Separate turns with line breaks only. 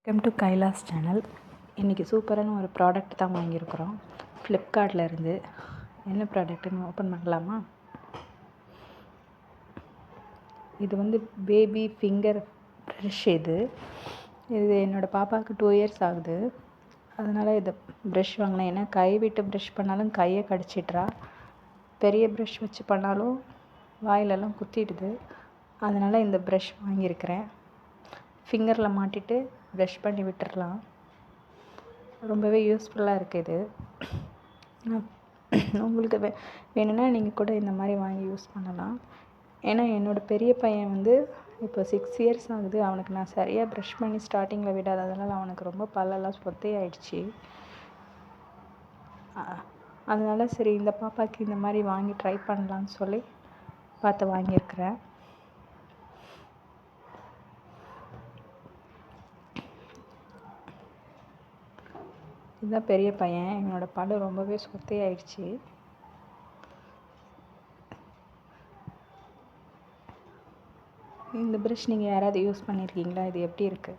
Welcome to Kailash channel. இன்றைக்கி சூப்பரான ஒரு ப்ராடக்ட் தான் வாங்கியிருக்கிறோம் ஃப்ளிப்கார்ட்டில் இருந்து. என்ன ப்ராடக்ட்டுன்னு ஓப்பன் பண்ணலாமா? இது வந்து பேபி ஃபிங்கர் ப்ரஷ். இது என்னோடய பாப்பாவுக்கு 2 இயர்ஸ் ஆகுது. அதனால் இதை ப்ரஷ் வாங்கினேன். ஏன்னா கை விட்டு ப்ரஷ் பண்ணாலும் கையை கடிச்சிட்றா, பெரிய ப்ரஷ் வச்சு பண்ணாலும் வாயிலெல்லாம் குத்திடுது. அதனால் இந்த ப்ரஷ் வாங்கியிருக்கிறேன். ஃபிங்கரில் மாட்டிட்டு ப்ரஷ் பண்ணி விட்டுடலாம். ரொம்பவே யூஸ்ஃபுல்லாக இருக்குது இது. உங்களுக்கு வேணும்னா நீங்கள் கூட இந்த மாதிரி வாங்கி யூஸ் பண்ணலாம். ஏன்னா என்னோடய பெரிய பையன் வந்து இப்போ 6 இயர்ஸ் ஆகுது. அவனுக்கு நான் சரியாக ப்ரஷ் பண்ணி ஸ்டார்டிங்கில் விடாததுனால அவனுக்கு ரொம்ப பல்லெல்லாம் சொத்தையாயிடுச்சு. அதனால் சரி இந்த பாப்பாவுக்கு இந்த மாதிரி வாங்கி ட்ரை பண்ணலான்னு சொல்லி பார்த்து வாங்கியிருக்கிறேன். இதுதான் பெரிய பையன். என்னோடய பல்லு ரொம்பவே சொத்தையாயிடுச்சு. இந்த ப்ரஷ் நீங்கள் யாராவது யூஸ் பண்ணியிருக்கீங்களா? இது எப்படி இருக்குது?